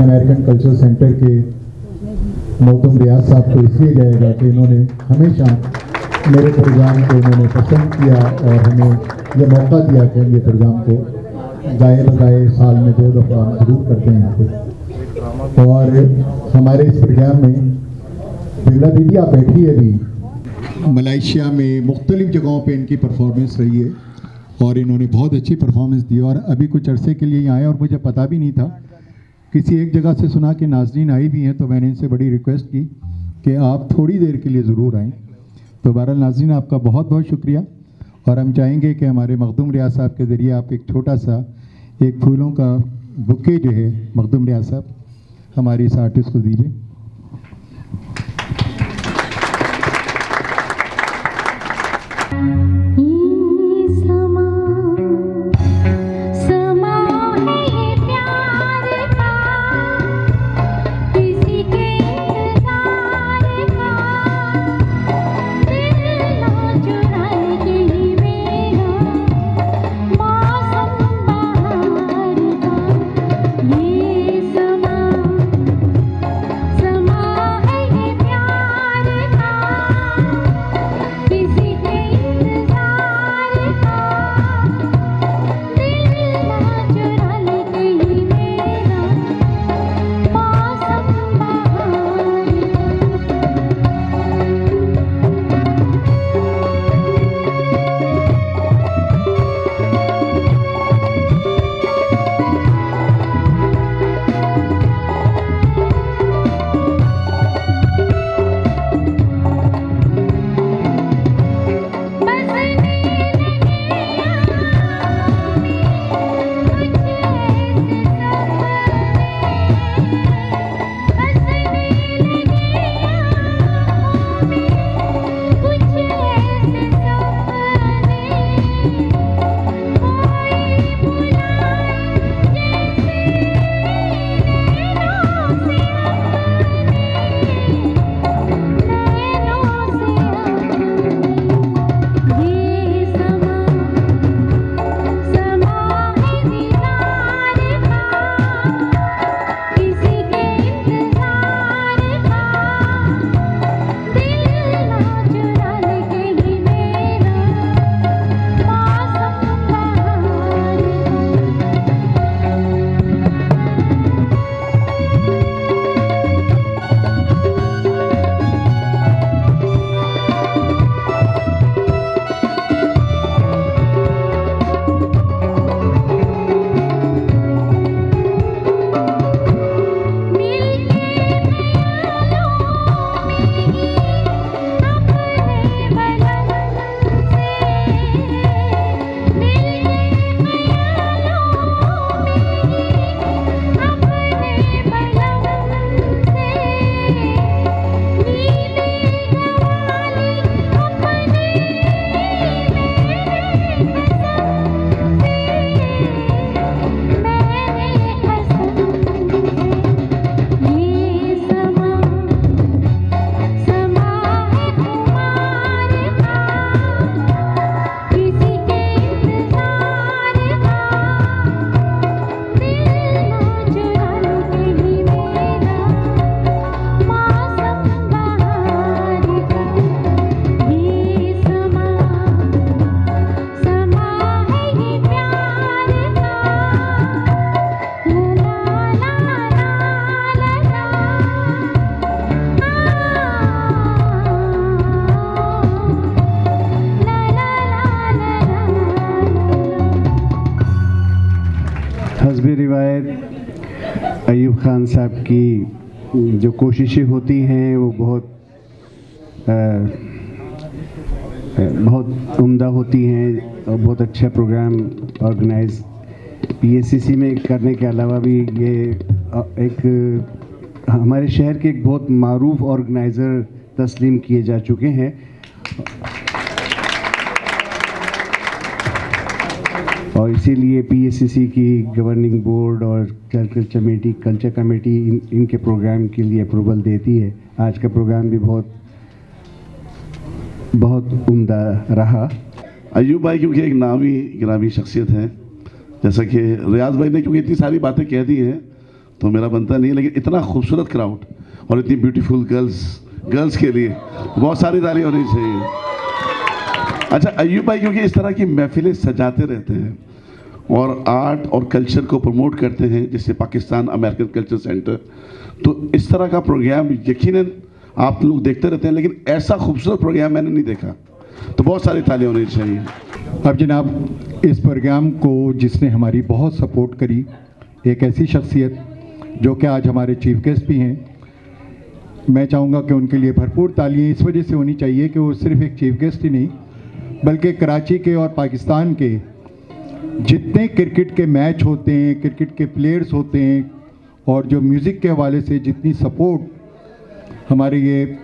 Pan American cultural centre के मौसम रियाज साहब को इसलिए जाएगा कि इन्होंने हमेशा मेरे प्रोग्राम को उन्होंने पसंद किया और हमें यह मौका दिया कि हम ये प्रोग्राम को गाए बजाए साल में 2 दफ़ा हम जरूर करते हैं यहाँ पे। और हमारे इस प्रोग्राम में बिमला दीदी आप बैठी है अभी, मलेशिया में मुख्तलिफ जगहों पे इनकी परफॉर्मेंस रही है और इन्होंने बहुत अच्छी परफॉर्मेंस दी और अभी कुछ अरसे के लिए यहाँ आए और मुझे पता भी नहीं था। किसी एक जगह से सुना कि नाज़रीन आई भी हैं, तो मैंने इनसे बड़ी रिक्वेस्ट की कि आप थोड़ी देर के लिए ज़रूर आएँ। तो बहरहाल नाज़रीन आपका बहुत बहुत शुक्रिया और हम चाहेंगे कि हमारे मखदूम रियाज साहब के ज़रिए आप एक छोटा सा एक फूलों का बुके जो है मखदूम रियाज साहब हमारे इस आर्टिस्ट को दीजिए। हस्बे रिवायत अयूब खान साहब की जो कोशिशें होती हैं वो बहुत उम्दा होती हैं और बहुत अच्छा प्रोग्राम ऑर्गेनाइज पीएससीसी में करने के अलावा भी ये एक हमारे शहर के एक बहुत मारूफ ऑर्गेनाइज़र तस्लीम किए जा चुके हैं और इसीलिए पीएससीसी की गवर्निंग बोर्ड और कल्चर कमेटी इनके प्रोग्राम के लिए अप्रूवल देती है। आज का प्रोग्राम भी बहुत उम्दा रहा। अयूब भाई क्योंकि एक नामी गिरामी शख्सियत है, जैसा कि रियाज भाई ने क्योंकि इतनी सारी बातें कह दी हैं, तो मेरा बनता नहीं है, लेकिन इतना खूबसूरत क्राउड और इतनी ब्यूटीफुल गर्ल्स के लिए बहुत सारी तालियां होनी चाहिए। अच्छा, अय्यूब भाई क्योंकि इस तरह की महफिलें सजाते रहते हैं और आर्ट और कल्चर को प्रमोट करते हैं, जैसे पाकिस्तान अमेरिकन कल्चर सेंटर, तो इस तरह का प्रोग्राम यकीनन आप लोग देखते रहते हैं, लेकिन ऐसा खूबसूरत प्रोग्राम मैंने नहीं देखा। तो बहुत सारी तालियां होनी चाहिए। अब जनाब, इस प्रोग्राम को जिसने हमारी बहुत सपोर्ट करी, एक ऐसी शख्सियत जो कि आज हमारे चीफ गेस्ट भी हैं, मैं चाहूँगा कि उनके लिए भरपूर तालियां इस वजह से होनी चाहिए कि वो सिर्फ एक चीफ गेस्ट ही नहीं, बल्कि कराची के और पाकिस्तान के जितने क्रिकेट के मैच होते हैं, क्रिकेट के प्लेयर्स होते हैं, और जो म्यूज़िक के हवाले से जितनी सपोर्ट हमारे ये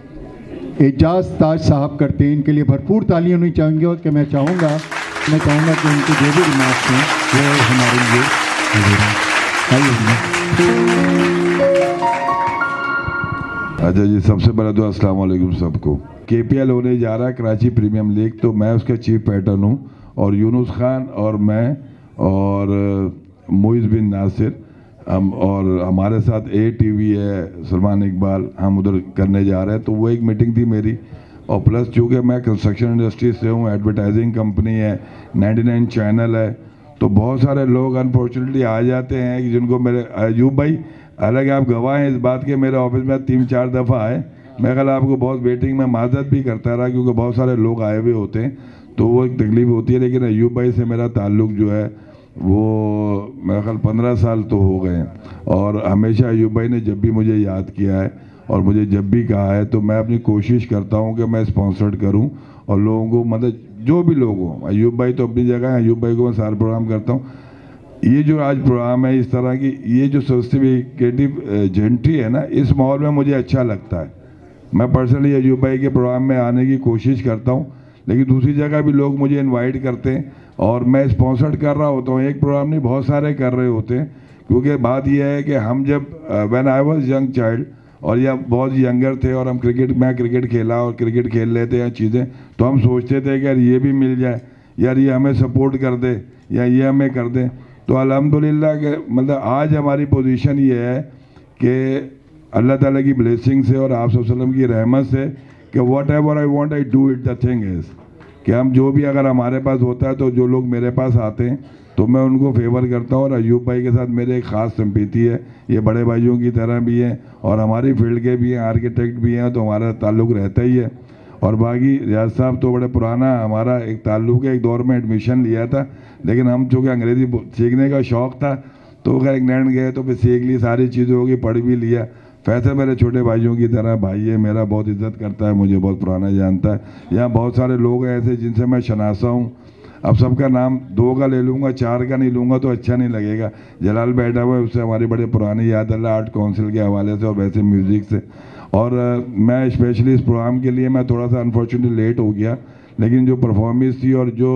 एजाज ताज साहब करते हैं, इनके लिए भरपूर तालियां होनी चाहिए। और कि मैं चाहूँगा कि उनके जो भी रिमार्क्स हैं वो हमारे लिए अच्छा जी, सबसे पहले तो अस्सलाम वालेकुम सबको। KPL होने जा रहा है कराची प्रीमियम लीग, तो मैं उसका चीफ पैटर्न हूँ और यूनुस खान और मैं और मोइज़ बिन नासिर हम, और हमारे साथ ATV है सलमान इकबाल, हम उधर करने जा रहे हैं। तो वो एक मीटिंग थी मेरी, और प्लस चूँकि मैं कंस्ट्रक्शन इंडस्ट्री से हूँ, एडवर्टाइजिंग कंपनी है, 99 चैनल है, तो बहुत सारे लोग अनफॉर्चुनेटली आ जाते हैं कि जिनको मेरे अय्यूब भाई, हालांकि आप गवाह हैं इस बात के, मेरे ऑफिस में 3-4 दफ़ा आए, मैं कल आपको बहुत वेटिंग में माजरत भी करता रहा क्योंकि बहुत सारे लोग आए हुए होते हैं, तो वो एक तकलीफ होती है। लेकिन अय्यूब भाई से मेरा ताल्लुक़ जो है वो मेरा ख्याल 15 साल तो हो गए हैं, और हमेशा अय्यूब भाई ने जब भी मुझे याद किया है और मुझे जब भी कहा है, तो मैं अपनी कोशिश करता हूँ कि मैं स्पॉन्सर्ड करूँ और लोगों को, मतलब जो भी लोग हों, अय्यूब भाई तो अपनी जगह है, अय्यूब भाई को मैं सारा प्रोग्राम करता हूँ। ये जो आज प्रोग्राम है इस तरह की, ये जो सोफिस्टिकेटिव जेंट्री है ना, इस माहौल में मुझे अच्छा लगता है। मैं पर्सनली अय्यूब भाई के प्रोग्राम में आने की कोशिश करता हूँ, लेकिन दूसरी जगह भी लोग मुझे इनवाइट करते हैं और मैं स्पॉन्सर्ड कर रहा होता हूँ। एक प्रोग्राम नहीं, बहुत सारे कर रहे होते हैं, क्योंकि बात यह है कि हम जब when I was young child और या बहुत यंगर थे और हम मैं क्रिकेट खेला और क्रिकेट खेल लेते हैं चीज़ें, तो हम सोचते थे कि यार ये भी मिल जाए, यार ये हमें सपोर्ट कर दे या ये हमें कर दे। तो अल्हम्दुलिल्लाह के मतलब आज हमारी पोजीशन ये है कि अल्लाह ताला की ब्लेसिंग से और आप वसल्लम की रहमत से कि what ever I want I do it, the thing is कि हम जो भी अगर हमारे पास होता है, तो जो लोग मेरे पास आते हैं तो मैं उनको फेवर करता हूँ। और अय्यूब भाई के साथ मेरे एक ख़ास सिंपैथी है, ये बड़े भाइयों की तरह भी हैं और हमारी फील्ड के भी हैं, आर्किटेक्ट भी हैं, तो हमारा ताल्लुक़ रहता ही है। और बाकी रियाज साहब तो बड़े पुराना हमारा एक ताल्लुक़ है, एक दौर में एडमिशन लिया था, लेकिन हम चूँकि अंग्रेज़ी सीखने का शौक़ था तो खैर इंग्लैंड गए तो फिर सीख ली, सारी चीज़ें होगी, पढ़ भी लिया। फैसल मेरे छोटे भाइयों की तरह भाई है मेरा, बहुत इज़्ज़त करता है, मुझे बहुत पुराना जानता है। यहाँ बहुत सारे लोग हैं ऐसे जिनसे मैं शनासा हूँ, अब सबका नाम 2 का ले लूँगा, 4 का नहीं लूँगा तो अच्छा नहीं लगेगा। जलाल बैठा हुआ है, उससे हमारी बड़े पुरानी याद अल्लाह आर्ट काउंसिल के हवाले से और वैसे म्यूज़िक से। और मैं स्पेशली इस प्रोग्राम के लिए मैं थोड़ा सा अनफॉर्चुनेटली लेट हो गया, लेकिन जो परफॉर्मेंस थी और जो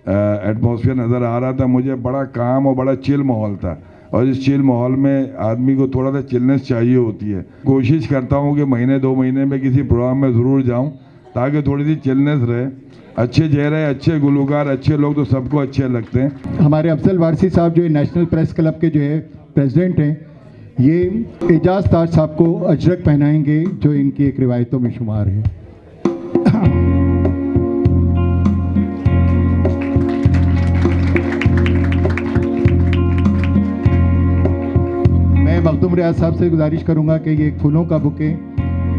एटमॉस्फेयर नज़र आ रहा था, मुझे बड़ा काम और बड़ा चिल माहौल था, और इस चिल माहौल में आदमी को थोड़ा सा चिलनेस चाहिए होती है। कोशिश करता हूँ कि महीने 2 महीने में किसी प्रोग्राम में ज़रूर जाऊँ ताकि थोड़ी सी चिलनेस रहे। अच्छे चेहरे, अच्छे गुलकार, अच्छे लोग तो सबको अच्छे लगते हैं। हमारे अफजल वारसी साहब जो नेशनल प्रेस क्लब के जो है प्रेसिडेंट हैं, ये एजाज ताज साहब को अजरक पहनाएंगे जो इनकी एक रिवायतों में शुमार है। मैं मखदूम रियाज साहब से गुजारिश करूंगा कि ये फूलों का बुके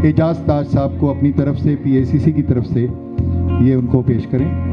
एजाज ताज साहब को अपनी तरफ से PACC की तरफ से ये उनको पेश करें।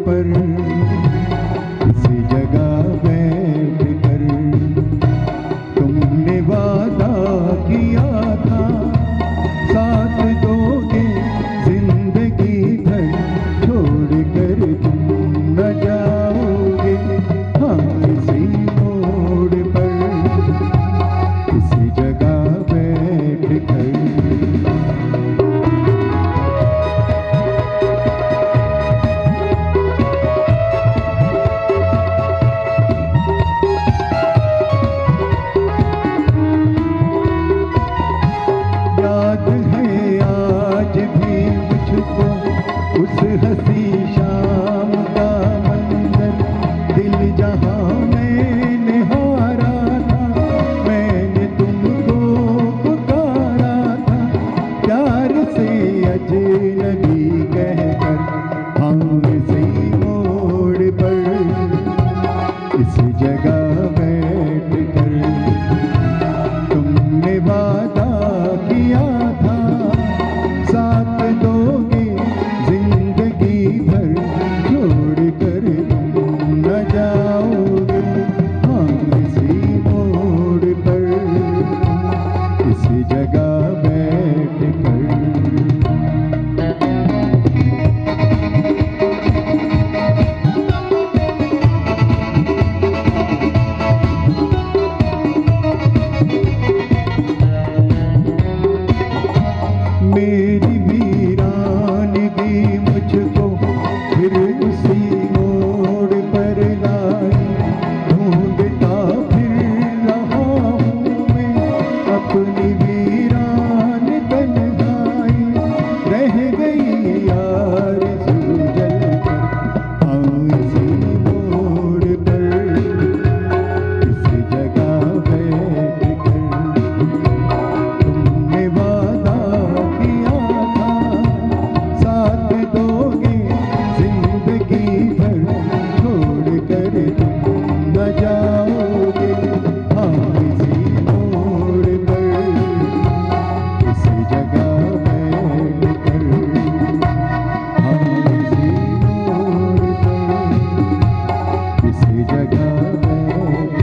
पर किसी जगह बैठ कर तुमने वादा किया था साथ दोगे जिंदगी भर छोड़ कर तुम न जाओगे। हाँ इसी मोड़ पर किसी जगह बैठ कर याद है आज भी मुझको उस हंसी शाम का मंजर, दिल जहां मैंने हारा था मैंने तुमको पुकारा था प्यार से अजनबी कहकर। हम इसी मोड़ पर इस जगह बैठ कर तुमने वादा किया था साथ दोगे जिंदगी भर छोड़ कर तुम न जाओगे। हम इसी मोड़ पर इसी जगह बैठ कर मेरी वीरानगी मुझको फिर उसी मोड़ पर लाई। ढूंढता फिर रहा हूँ मैं अपनी वीरान तन्हाई, रह गई यार जल कर। हाँ इसी मोड़ पर इसी जगह बैठ कर तुमने वादा किया था साथ दोगे जिंदगी भर छोड़ कर तुम न जाओगे। हाँ इसी मोड़ पर इसी जगह बैठ कर हाँ इसी मोड़ पर इसी जगह बैठ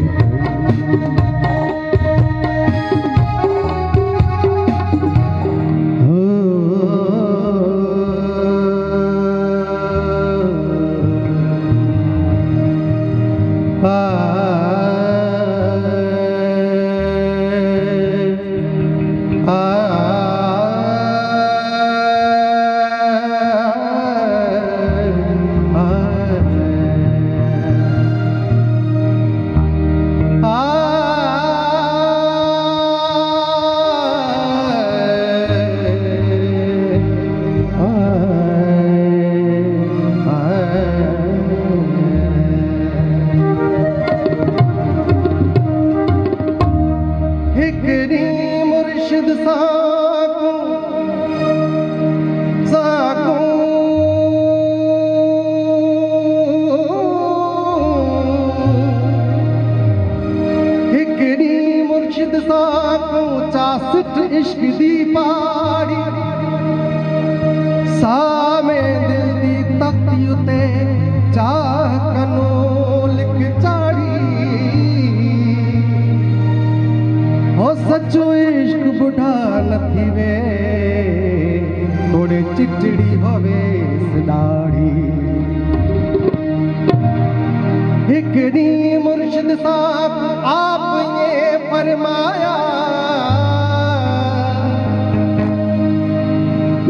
हिकड़ी मुर्शिद साकू साकू हिकड़ी मुर्शिद साकू 64 इश्क दी पाड़ी सामे दिल दी तख्ती उते चाह कनो लिख चाड़ी। हो सचो इश्क बुढ़ा न थीवे थोड़े चिचड़ी होवे सदाड़ी। हिकड़ी मुर्शिद साहब आप ये फरमाया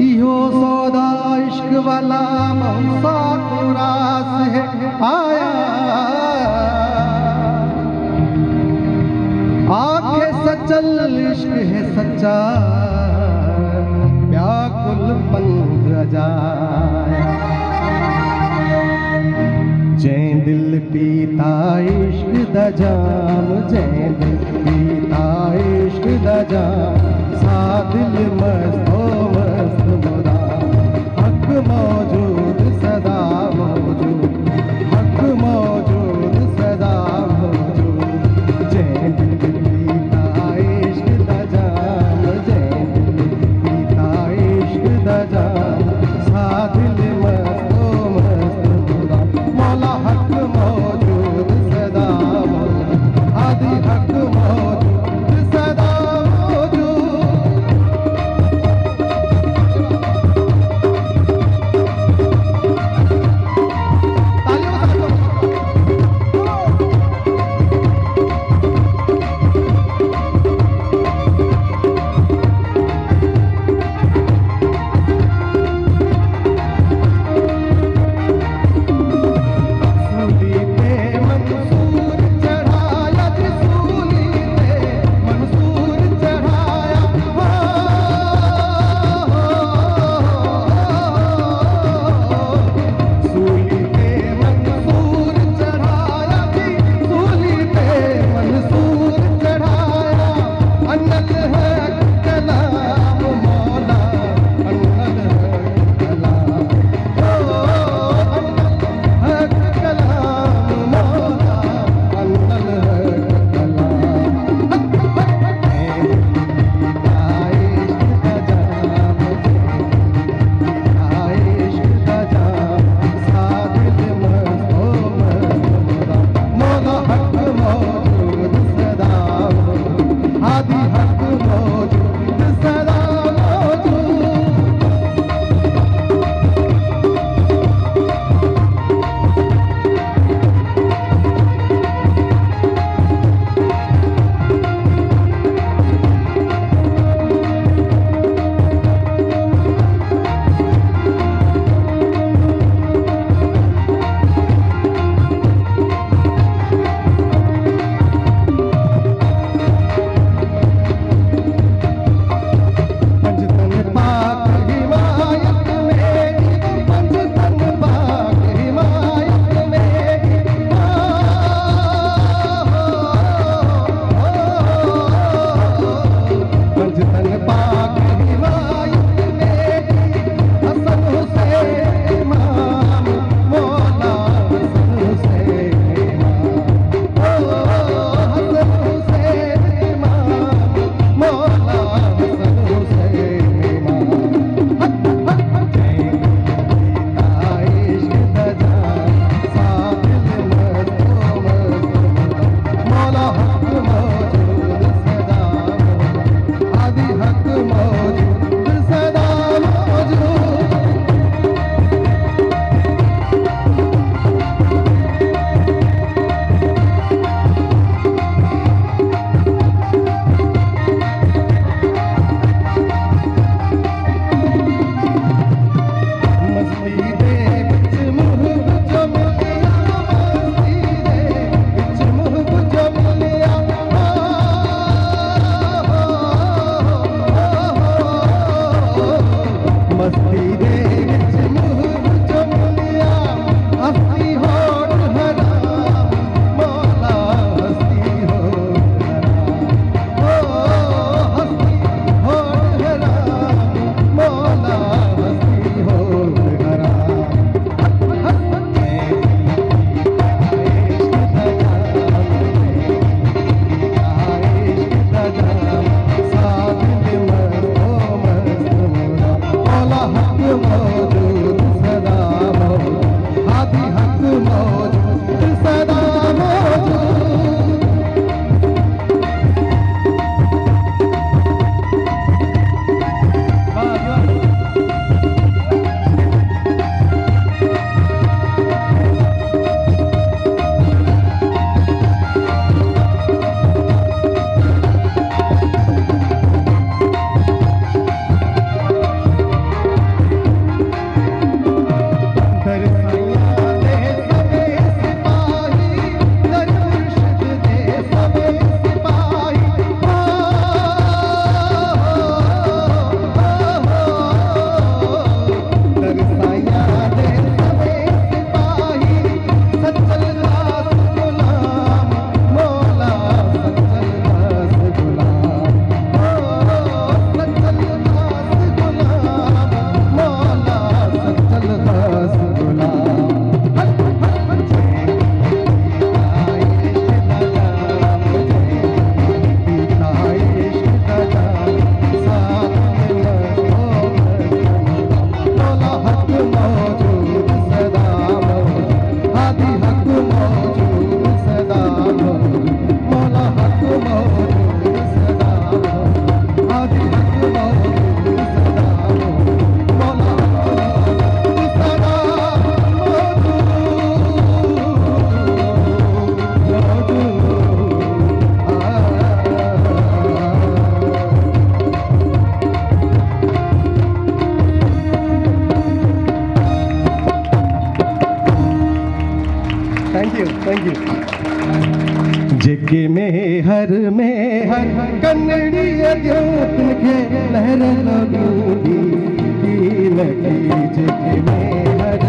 इहो सौदा इश्क वाला मौसा कुरास है आया। आंखें सचल इश्क है सच्चा व्याकुल पंथ अजाया। जै दिल पीता इश्क दा जाम जै दिल पीता इश्क दा जाम सा दिल मस्तो मस्त मुदा हक मौजूद सदा मौजूद हक मौजूद सदा मौजूद। जै दिल पीता इश्क दा जाम जै दिल पीता इश्क दा जाम सा दिल मस्तो मस्त मुदा थैंक यू जेके में हर कन्नड़िया जो तुनखे लहर लगी की लगी जेके में हर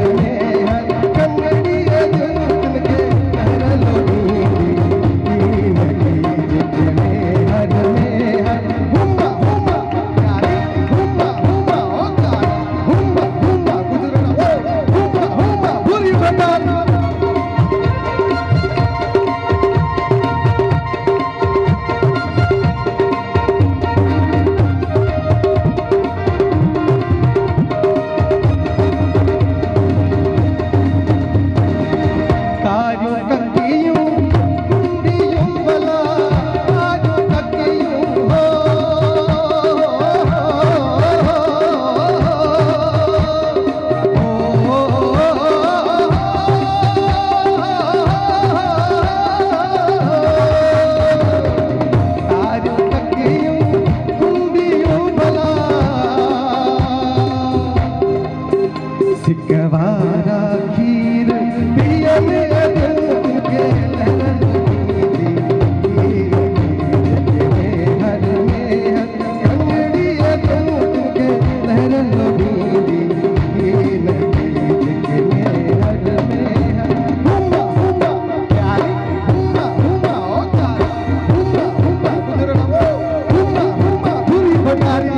कन्नड़िया जो तुनखे लहर लगी की लगी जेके में हर हुम्मा हुम्मा प्यारे हुम्मा हुम्मा ओ प्यारे हुम्मा हुम्मा गुजरना हुम्मा हुम्मा बुरी बता सिकवारा खीर पिया में तुमके लहर हर कन्नड़िया तुमके लहर लगी हुम्मा हुम्मा प्यारी हुम्मा हुम्मा ओ प्यारी हुम्मा हुम्मा गुजरना हुम्मा हुम्मा बुरी भंडारी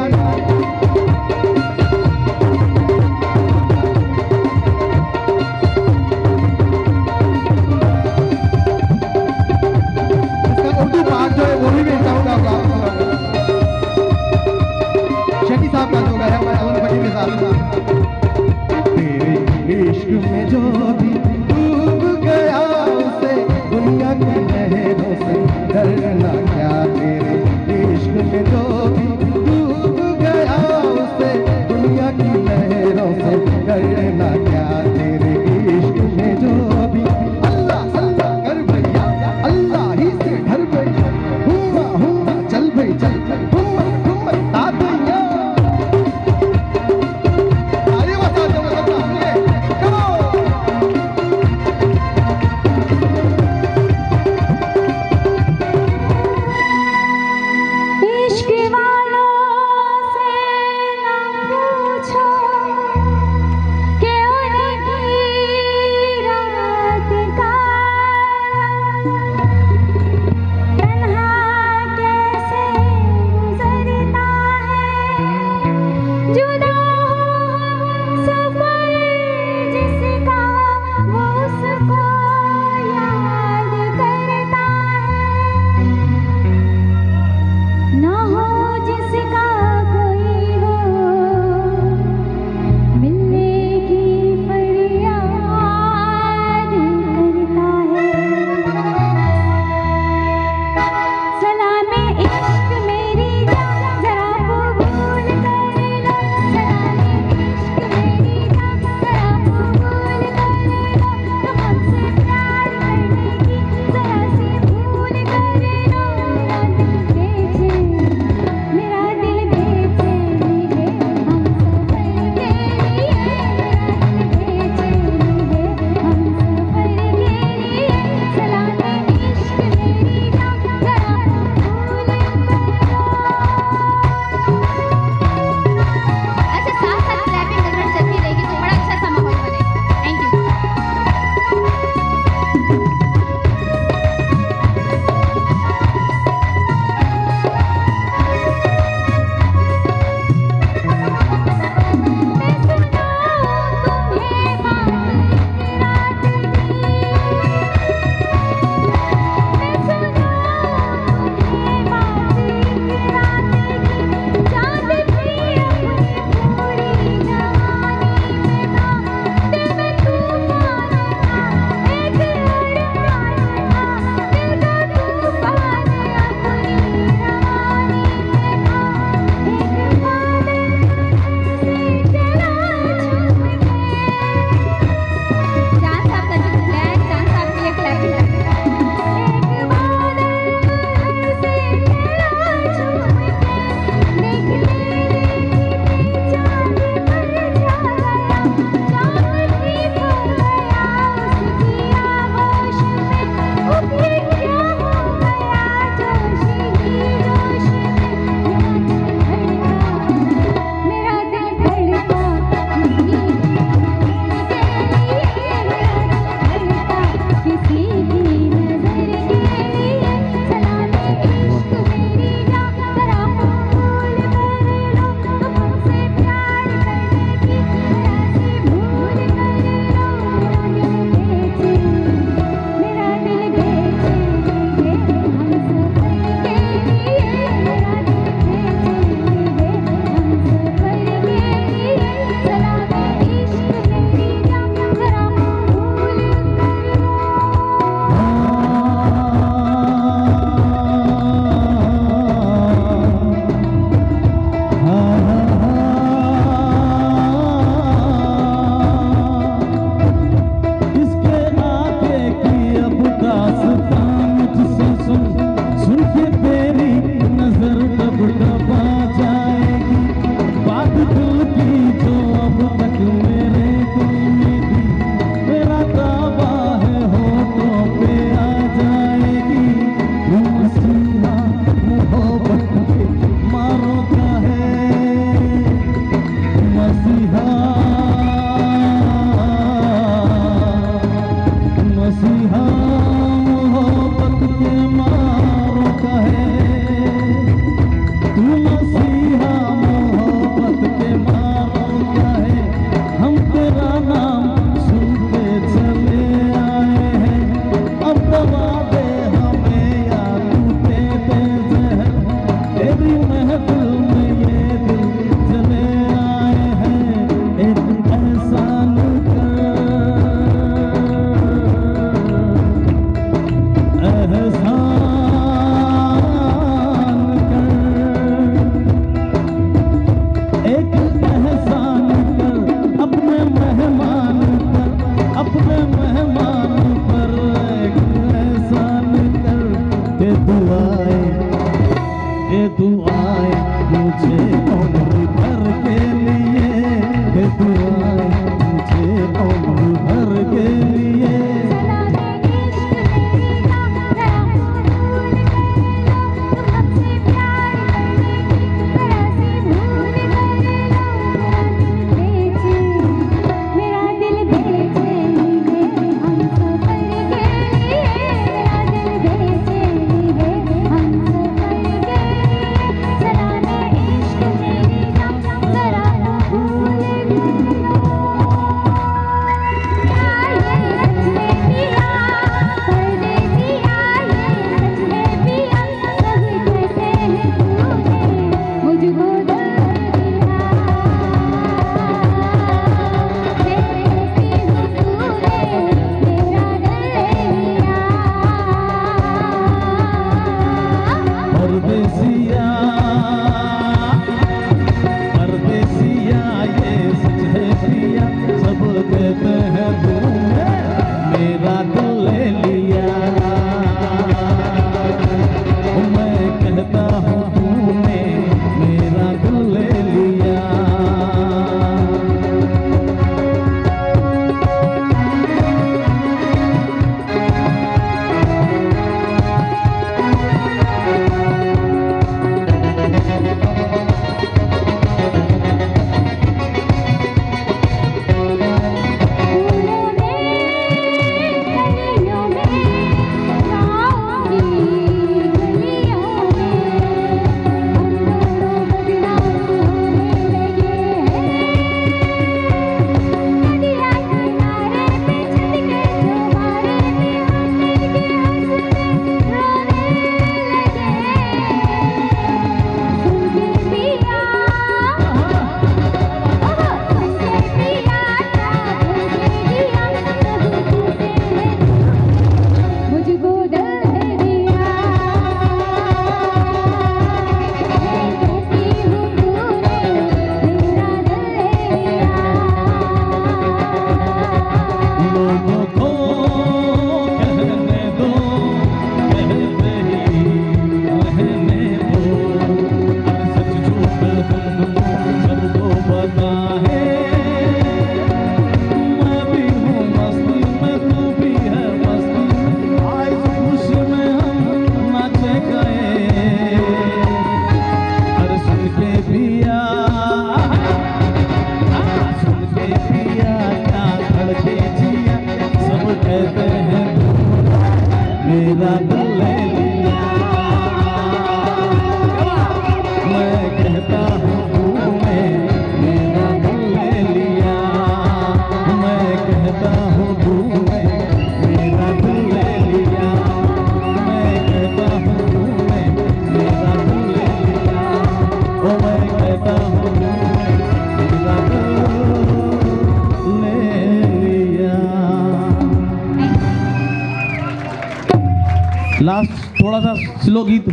लास्ट थोड़ा सा स्लो गीत।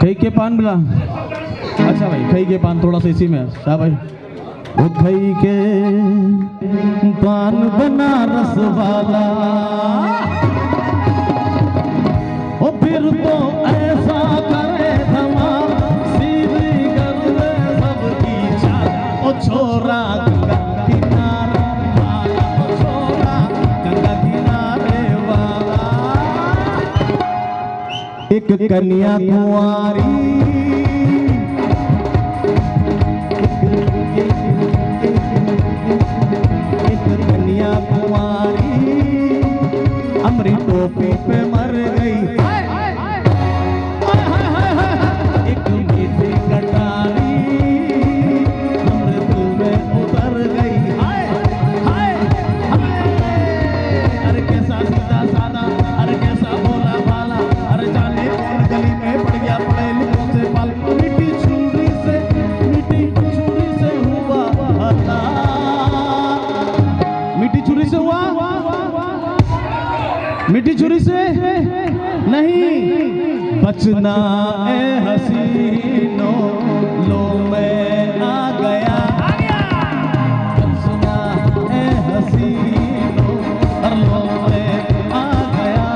खई के पान मिला। अच्छा भाई, खई के पान थोड़ा सा इसी में। शाह भाई, वो खई के पान बनारस वाला, ओ फिर तो ऐसा करे धमाल, सीधी कर दे सबकी चाल। ओ छोरा गंगा किनारे वाला, ओ छोरा गंगा किनारे वाला, एक कन्या कुंवारी, एक कन्या कुंवारी अमरी टोपी पे मर गई। एक मीठी कटारी अमृत में उतर गई। अरे कैसा सीधा साधा, अरे कैसा भोला भाला, अरे जाने कौन गली में पड़ गया पड़े लुकों से पाल। मीठी छुरी से हुआ हला, मीठी छुरी से हुआ, मीठी छुरी से नहीं बचना ए हसीनो, लो मैं आ गया। बचना ए हसीनो, लो मैं आ गया।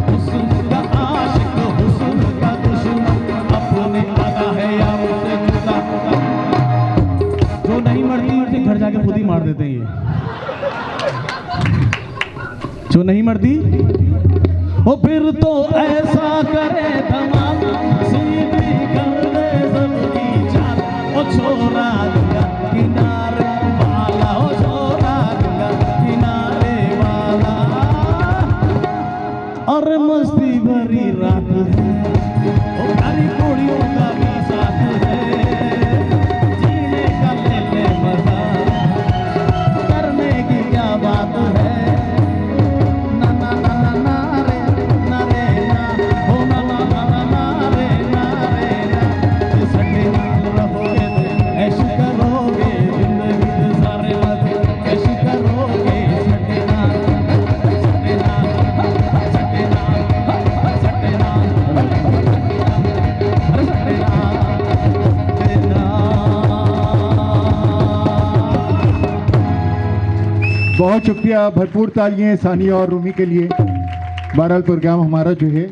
हुस्न का आशिक, हुस्न का दुश्मन, अपने आगा है या मुझसे जुदा। जो नहीं मरती उसे घर जाके खुद ही मार देते हैं ये। जो नहीं मरती वो फिर तो ऐसा करे धमाल, सीधी कर दे सबकी चाल। ओ छोरा गंगा किनारे वाला, ओ छोरा गंगा किनारे वाला, और मस्ती भरी रात है, ओ प्यारी कुड़ियों का भी साथ है। जीने का ले ले मजा, करने की क्या बात है। बहुत शुक्रिया, भरपूर तालियां सानिया और रूमी के लिए। बहरहाल प्रोग्राम हमारा जो है